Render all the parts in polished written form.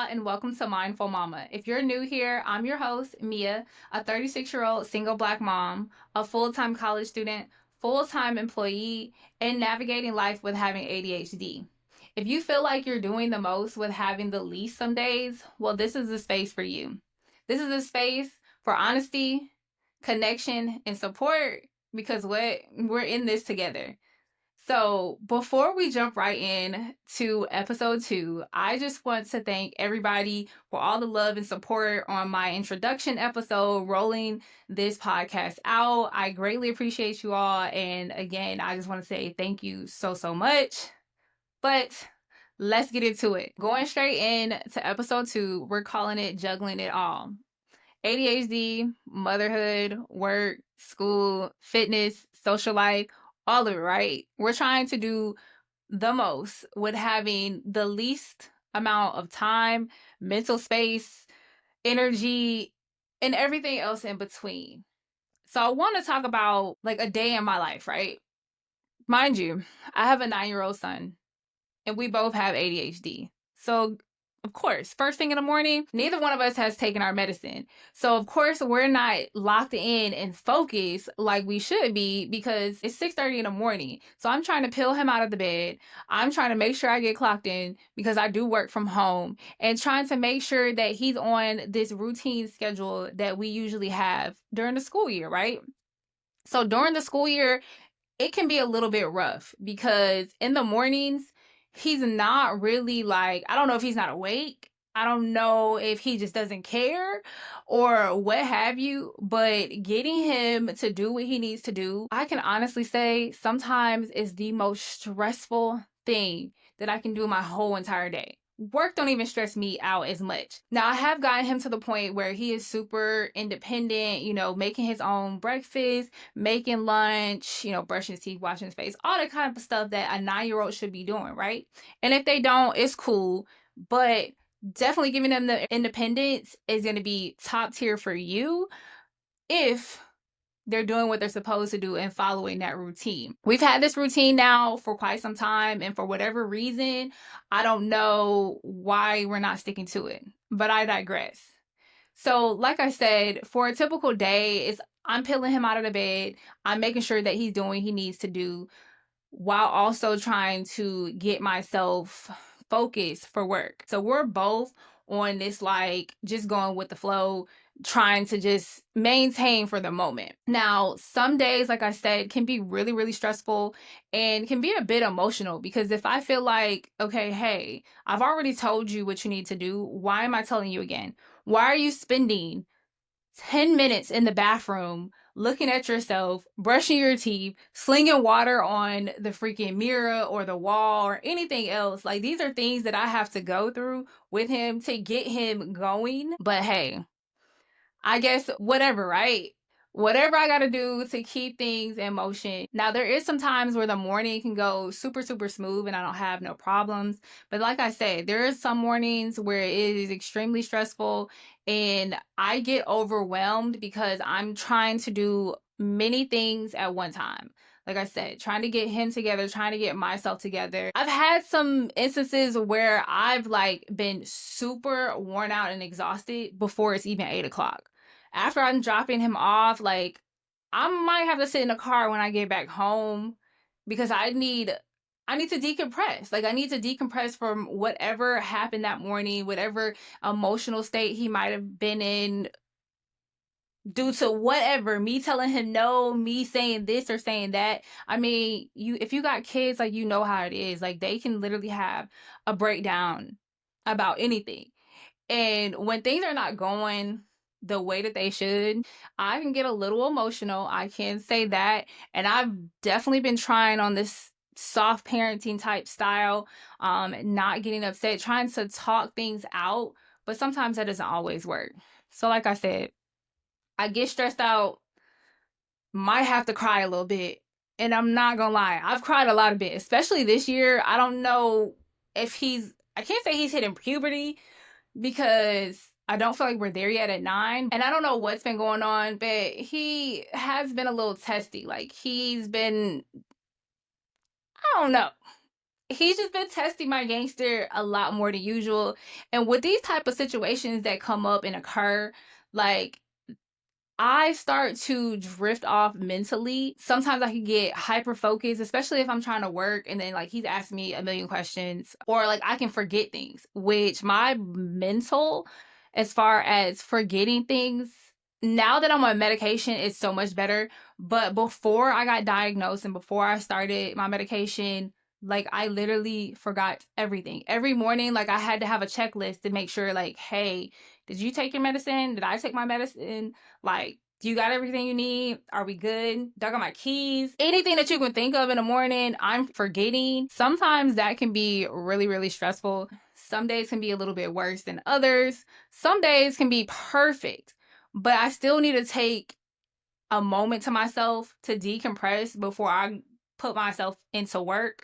y'all, and welcome to Mindful Mama. If you're new here, I'm your host, Mia, a 36-year-old single black mom, a full time college student, full time employee, and navigating life with having ADHD. If you feel like you're doing the most with having the least some days, well, this is the space for you. This is a space for honesty, connection, and support because we're in this together. So, before we jump right in to episode 2, I just want to thank everybody for all the love and support on my introduction episode, rolling this podcast out. I greatly appreciate you all. And again, I just want to say thank you so much. But let's get into it. Going straight in to episode 2, we're calling it Juggling It All. ADHD, motherhood, work, school, fitness, social life, all of it, right? We're trying to do the most with having the least amount of time, mental space, energy, and everything else in between. So I want to talk about like a day in my life, right? Mind you, I have a 9-year-old son and we both have ADHD. So, of course, first thing in the morning, neither one of us has taken our medicine. So, of course, we're not locked in and focused like we should be because it's 6:30 in the morning. So, I'm trying to peel him out of the bed. I'm trying to make sure I get clocked in because I do work from home and trying to make sure that he's on this routine schedule that we usually have during the school year, right? So, during the school year, it can be a little bit rough because in the mornings, he's not really like, I don't know if he's not awake. I don't know if he just doesn't care or what have you, but getting him to do what he needs to do, I can honestly say sometimes is the most stressful thing that I can do my whole entire day. Work don't even stress me out as much. Now, I have gotten him to the point where he is super independent, making his own breakfast, making lunch, brushing his teeth, washing his face, all that kind of stuff that a 9-year-old should be doing, right? And if they don't, it's cool. But definitely giving them the independence is going to be top tier for you if they're doing what they're supposed to do and following that routine. We've had this routine now for quite some time, and for whatever reason, I don't know why we're not sticking to it, but I digress. So, like I said, for a typical day, is I'm peeling him out of the bed. I'm making sure that he's doing what he needs to do while also trying to get myself focused for work. So we're both on this, like, just going with the flow, trying to just maintain for the moment. Now, some days, like I said, can be really stressful and can be a bit emotional because if I feel like, okay, hey, I've already told you what you need to do, why am I telling you again? Why are you spending 10 minutes in the bathroom looking at yourself, brushing your teeth, slinging water on the freaking mirror or the wall or anything else? Like, these are things that I have to go through with him to get him going. But hey, I guess whatever, right? Whatever I got to do to keep things in motion. Now, there is some times where the morning can go super smooth and I don't have no problems. But like I said, there is some mornings where it is extremely stressful and I get overwhelmed because I'm trying to do many things at one time. Like I said, trying to get him together, trying to get myself together. I've had some instances where I've like been super worn out and exhausted before it's even 8 o'clock. After I'm dropping him off, like I might have to sit in the car when I get back home because I need to decompress. Like I need to decompress from whatever happened that morning, whatever emotional state he might have been in due to whatever, me telling him no, me saying this or saying that. I mean, if you got kids, like you know how it is. Like they can literally have a breakdown about anything. And when things are not going the way that they should, I can get a little emotional. I can say that. And I've definitely been trying on this soft parenting type style, not getting upset, trying to talk things out. But sometimes that doesn't always work. So, like I said, I get stressed out, might have to cry a little bit. And I'm not gonna lie, I've cried a lot of bit, especially this year. I don't know if I can't say he's hitting puberty because I don't feel like we're there yet at 9. And I don't know what's been going on, but he has been a little testy. Like I don't know. he's just been testing my gangster a lot more than usual. And with these type of situations that come up and occur, like I start to drift off mentally. Sometimes I can get hyper focused, especially if I'm trying to work and then like he's asking me a million questions, or like I can forget things, which my mental, as far as forgetting things, now that I'm on medication, is so much better. But before I got diagnosed and before I started my medication, like I literally forgot everything. Every morning, like I had to have a checklist to make sure, like, hey, did you take your medicine? Did I take my medicine? Like, do you got everything you need? Are we good? Do I got my keys? Anything that you can think of in the morning, I'm forgetting. Sometimes that can be really, really stressful. Some days can be a little bit worse than others. Some days can be perfect, but I still need to take a moment to myself to decompress before I put myself into work.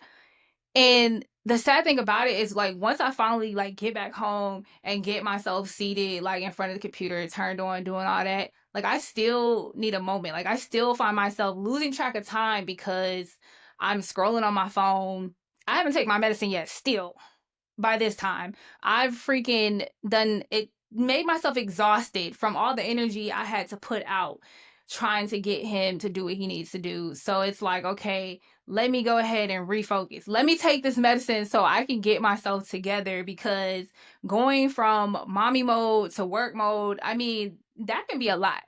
And the sad thing about it is, like, once I finally like get back home and get myself seated like in front of the computer, turned on, doing all that, like I still need a moment. Like I still find myself losing track of time because I'm scrolling on my phone. I haven't taken my medicine yet still. By this time, I've freaking done it, made myself exhausted from all the energy I had to put out trying to get him to do what he needs to do. So it's like, okay, let me go ahead and refocus. Let me take this medicine so I can get myself together, because going from mommy mode to work mode, I mean, that can be a lot.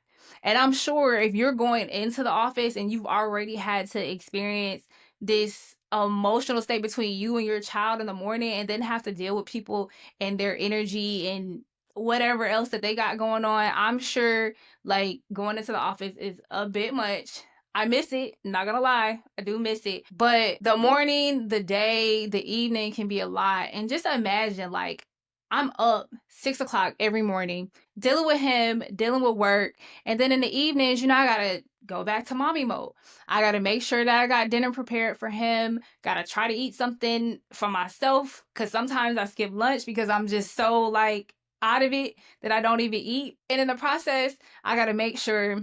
And I'm sure if you're going into the office and you've already had to experience this emotional state between you and your child in the morning, and then have to deal with people and their energy and whatever else that they got going on, I'm sure like going into the office is a bit much. I miss it, not gonna lie, I do miss it. But the morning, the day, the evening can be a lot. And just imagine, like, I'm up 6 o'clock every morning, dealing with him, dealing with work. And then in the evenings, I gotta go back to mommy mode. I gotta make sure that I got dinner prepared for him. Gotta try to eat something for myself, because sometimes I skip lunch because I'm just so like out of it that I don't even eat. And in the process, I gotta make sure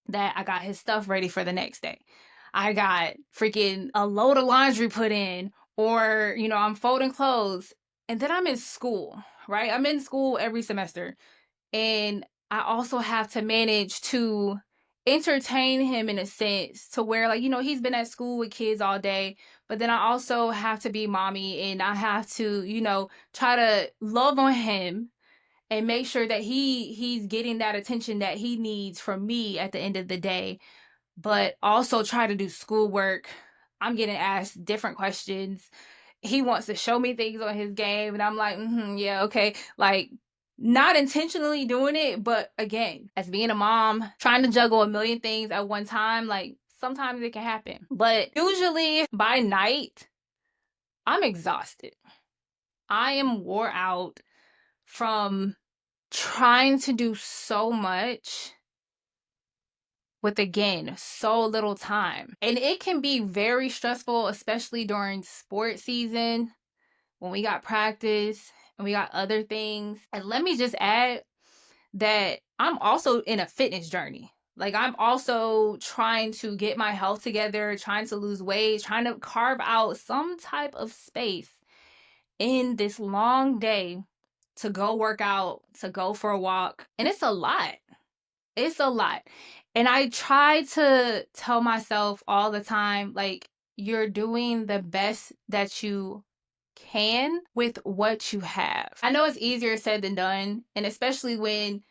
that I got his stuff ready for the next day. I got freaking a load of laundry put in, or, I'm folding clothes. And then I'm in school, right? I'm in school every semester. And I also have to manage to entertain him in a sense, to where, like, he's been at school with kids all day, but then I also have to be mommy, and I have to, try to love on him and make sure that he's getting that attention that he needs from me at the end of the day, but also try to do schoolwork. I'm getting asked different questions. He wants to show me things on his game, and I'm like, yeah, okay. Like, not intentionally doing it, but again, as being a mom, trying to juggle a million things at one time, like sometimes it can happen. But usually by night, I'm exhausted. I am wore out from trying to do so much with, again, so little time. And it can be very stressful, especially during sports season when we got practice and we got other things. And let me just add that I'm also in a fitness journey. Like, I'm also trying to get my health together, trying to lose weight, trying to carve out some type of space in this long day to go work out, to go for a walk. And it's a lot. It's a lot. And I try to tell myself all the time, like, you're doing the best that you can with what you have. I know it's easier said than done. And especially when,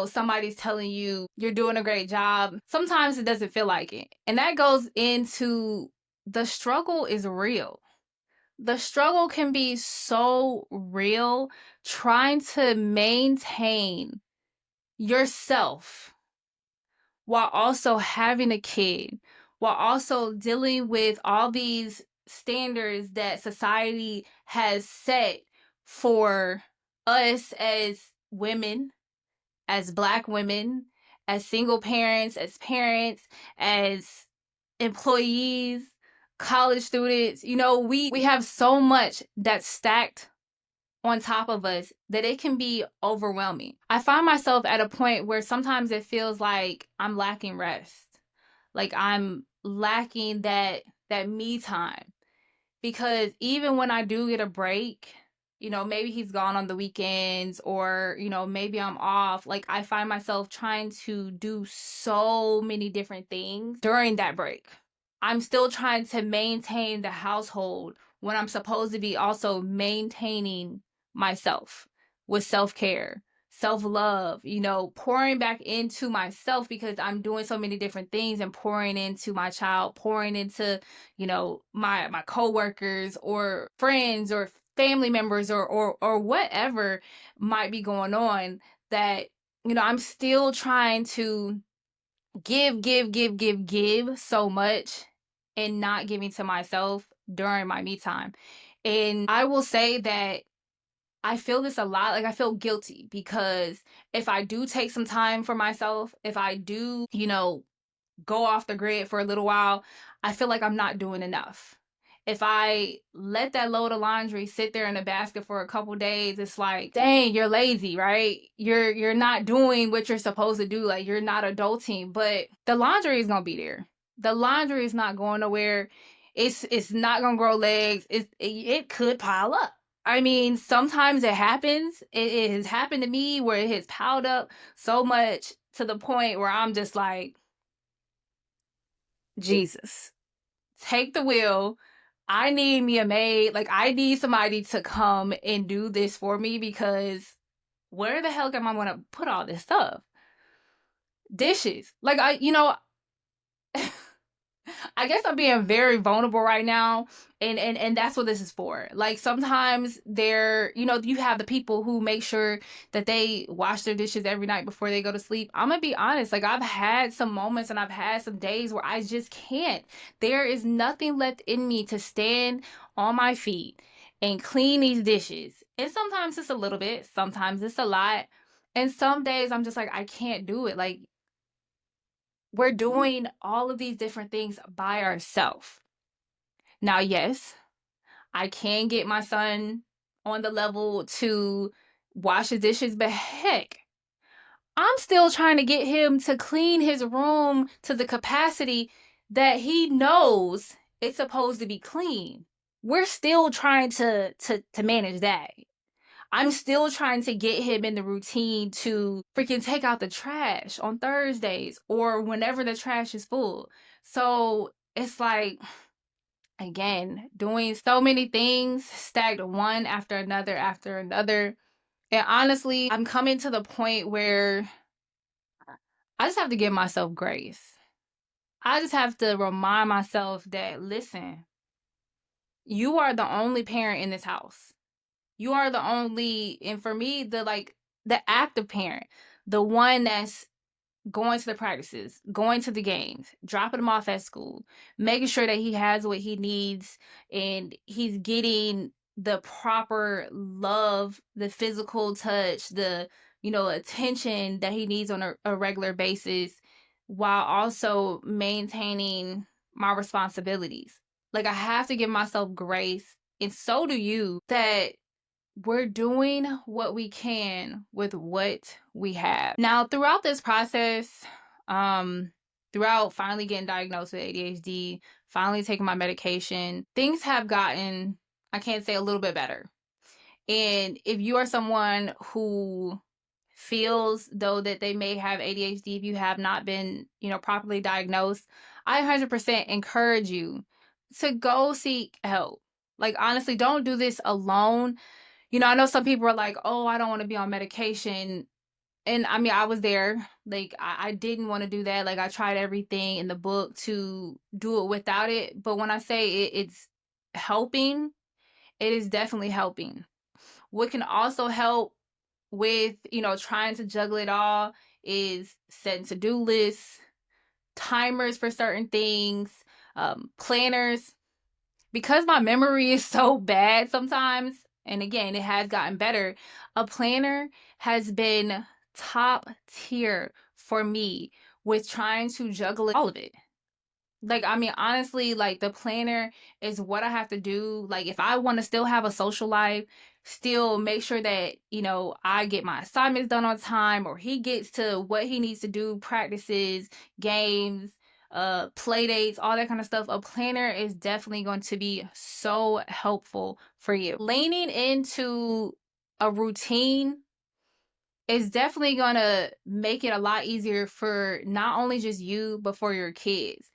somebody's telling you you're doing a great job, sometimes it doesn't feel like it. And that goes into, the struggle is real. The struggle can be so real, trying to maintain yourself while also having a kid, while also dealing with all these standards that society has set for us as women, as Black women, as single parents, as employees, college students. We have so much that's stacked on top of us that it can be overwhelming. I find myself at a point where sometimes it feels like I'm lacking rest. Like I'm lacking that me time. because even when I do get a break, maybe he's gone on the weekends or, maybe I'm off, like I find myself trying to do so many different things during that break. I'm still trying to maintain the household when I'm supposed to be also maintaining myself with self care, self love, pouring back into myself because I'm doing so many different things and pouring into my child, pouring into, my coworkers or friends or family members or whatever might be going on, that I'm still trying to give so much and not giving to myself during my me time. And I will say that I feel this a lot. Like I feel guilty because if I do take some time for myself, if I do, go off the grid for a little while, I feel like I'm not doing enough. If I let that load of laundry sit there in a basket for a couple days, it's like, dang, you're lazy, right? You're not doing what you're supposed to do. Like you're not adulting, but the laundry is gonna be there. The laundry is not going nowhere. It's not gonna grow legs. It could pile up. I mean, sometimes it happens. It has happened to me where it has piled up so much to the point where I'm just like, Jesus, take the wheel. I need me a maid. Like, I need somebody to come and do this for me because where the hell am I going to put all this stuff? Dishes. Like, I guess I'm being very vulnerable right now, and that's what this is for. Like sometimes you have the people who make sure that they wash their dishes every night before they go to sleep. I'm gonna be honest, like I've had some moments and I've had some days where I just can't. There is nothing left in me to stand on my feet and clean these dishes. And sometimes it's a little bit, sometimes it's a lot. And some days I'm just like, I can't do it. Like we're doing all of these different things by ourselves. Now, yes, I can get my son on the level to wash his dishes, but heck, I'm still trying to get him to clean his room to the capacity that he knows it's supposed to be clean. We're still trying to manage that. I'm still trying to get him in the routine to freaking take out the trash on Thursdays or whenever the trash is full. So it's like, again, doing so many things stacked one after another after another. And honestly, I'm coming to the point where I just have to give myself grace. I just have to remind myself that, listen, you are the only parent in this house. You are the only, and for me, the active parent, the one that's going to the practices, going to the games, dropping him off at school, making sure that he has what he needs and he's getting the proper love, the physical touch, the attention that he needs on a regular basis, while also maintaining my responsibilities. Like I have to give myself grace, and so do you, that we're doing what we can with what we have. Now, throughout this process, um, throughout finally getting diagnosed with ADHD, finally taking my medication, things have gotten, I can't say a little bit better. And if you are someone who feels though that they may have ADHD, if you have not been, properly diagnosed, I 100% encourage you to go seek help. Like honestly, don't do this alone. I know some people are like, oh, I don't want to be on medication. And I mean, I was there. Like, I didn't want to do that. Like, I tried everything in the book to do it without it. But when I say it's helping, it is definitely helping. What can also help with, trying to juggle it all is setting to-do lists, timers for certain things, planners, because my memory is so bad sometimes, and again, it has gotten better, a planner has been top tier for me with trying to juggle all of it. Like, I mean, honestly, like the planner is what I have to do. Like, if I want to still have a social life, still make sure that, I get my assignments done on time or he gets to what he needs to do, practices, games, play dates, all that kind of stuff, a planner is definitely going to be so helpful for you. Leaning into a routine is definitely going to make it a lot easier for not only just you, but for your kids.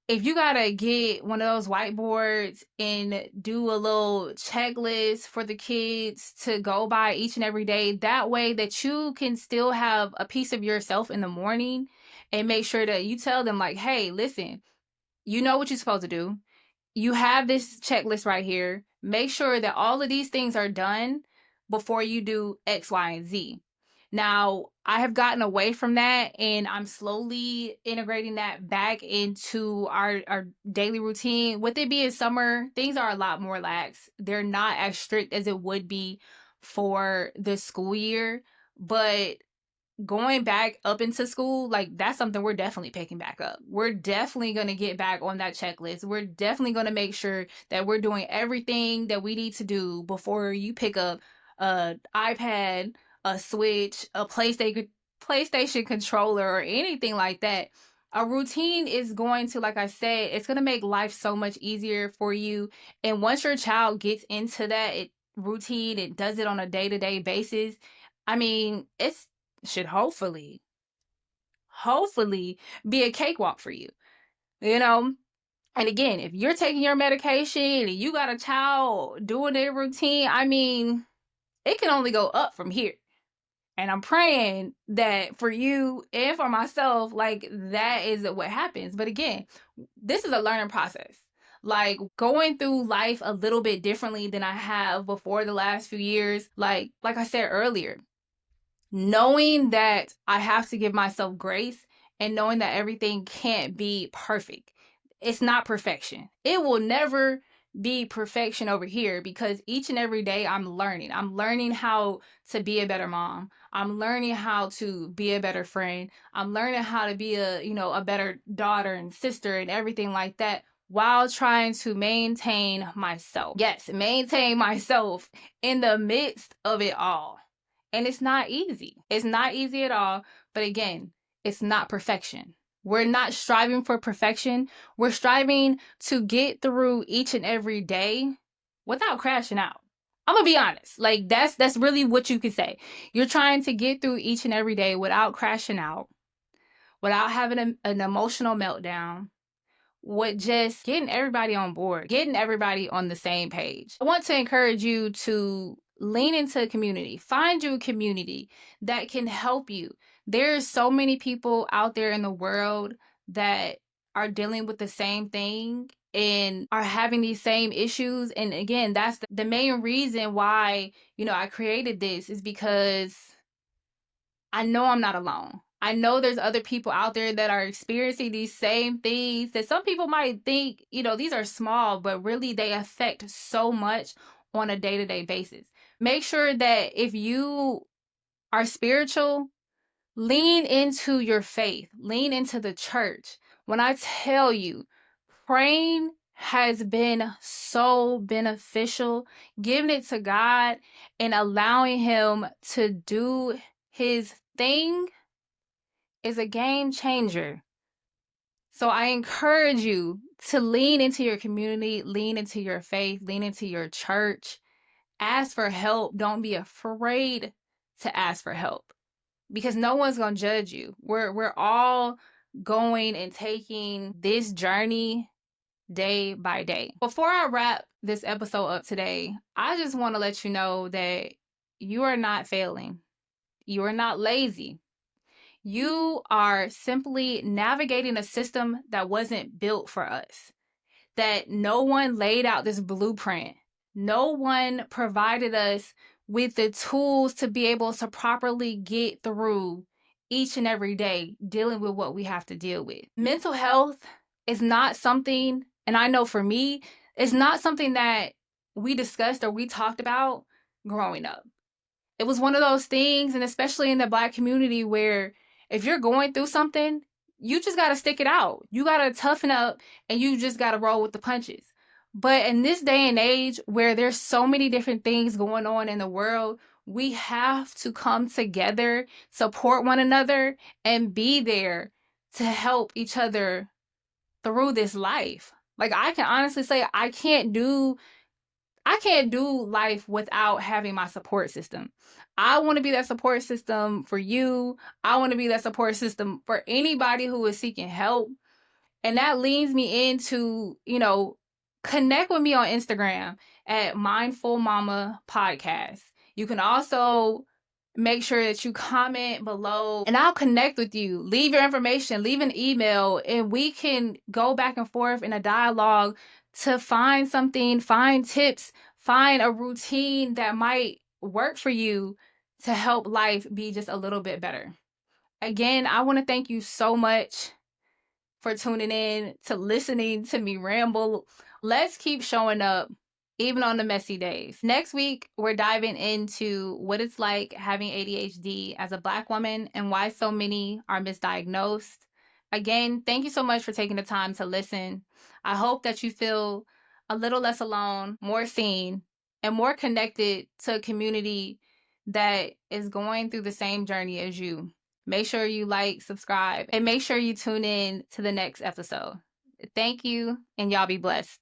If you got to get one of those whiteboards and do a little checklist for the kids to go by each and every day, that way that you can still have a piece of yourself in the morning, and make sure that you tell them, like, hey, listen, you know what you're supposed to do. You have this checklist right here. Make sure that all of these things are done before you do X, Y, and Z. Now, I have gotten away from that, and I'm slowly integrating that back into our daily routine. With it being summer, things are a lot more lax. They're not as strict as it would be for the school year, but going back up into school, like, that's something we're definitely picking back up. We're definitely going to get back on that checklist. We're definitely going to make sure that we're doing everything that we need to do before you pick up a iPad, a Switch, a PlayStation controller, or anything like that. A routine is going to, like I said, it's going to make life so much easier for you. And once your child gets into that routine, it does it on a day-to-day basis. I mean, it's should hopefully be a cakewalk for you, you know. And again, if you're taking your medication and you got a child doing their routine, I mean, it can only go up from here. And I'm praying that for you and for myself, like, that is what happens. But again, this is a learning process. Like, going through life a little bit differently than I have before the last few years. Like I said earlier, knowing that I have to give myself grace, and knowing that everything can't be perfect. It's not perfection. It will never be perfection over here, because each and every day I'm learning. I'm learning how to be a better mom. I'm learning how to be a better friend. I'm learning how to be a better daughter and sister and everything like that, while trying to maintain myself. Yes, maintain myself in the midst of it all. And it's not easy. It's not easy at all. But again, it's not perfection. We're not striving for perfection. We're striving to get through each and every day without crashing out. I'm gonna be honest. Like, that's really what you could say. You're trying to get through each and every day without crashing out, without having an emotional meltdown, with just getting everybody on board, getting everybody on the same page. I want to encourage you to lean into a community. Find you a community that can help you. There's so many people out there in the world that are dealing with the same thing and are having these same issues. And again, that's the main reason why, I created this, is because I know I'm not alone. I know there's other people out there that are experiencing these same things that some people might think, these are small, but really they affect so much on a day-to-day basis. Make sure that if you are spiritual, lean into your faith, lean into the church. When I tell you, praying has been so beneficial, giving it to God and allowing Him to do His thing is a game changer. So I encourage you to lean into your community, lean into your faith, lean into your church. Ask for help. Don't be afraid to ask for help, because no one's going to judge you. We're all going and taking this journey day by day. Before I wrap this episode up today, I just want to let you know that you are not failing. You are not lazy. You are simply navigating a system that wasn't built for us, that no one laid out this blueprint. No one provided us with the tools to be able to properly get through each and every day dealing with what we have to deal with. Mental health is not something, and I know for me, it's not something that we discussed or we talked about growing up. It was one of those things, and especially in the Black community, where if you're going through something, you just got to stick it out. You got to toughen up, and you just got to roll with the punches. But in this day and age where there's so many different things going on in the world, we have to come together, support one another, and be there to help each other through this life. Like, I can honestly say I can't do life without having my support system. I want to be that support system for you. I want to be that support system for anybody who is seeking help. And that leads me into, connect with me on Instagram at Mindful Mama Podcast. You can also make sure that you comment below and I'll connect with you. Leave your information, leave an email, and we can go back and forth in a dialogue to find something, find tips, find a routine that might work for you to help life be just a little bit better. Again, I want to thank you so much for tuning in, to listening to me ramble. Let's keep showing up, even on the messy days. Next week, we're diving into what it's like having ADHD as a Black woman and why so many are misdiagnosed. Again, thank you so much for taking the time to listen. I hope that you feel a little less alone, more seen, and more connected to a community that is going through the same journey as you. Make sure you like, subscribe, and make sure you tune in to the next episode. Thank you, and y'all be blessed.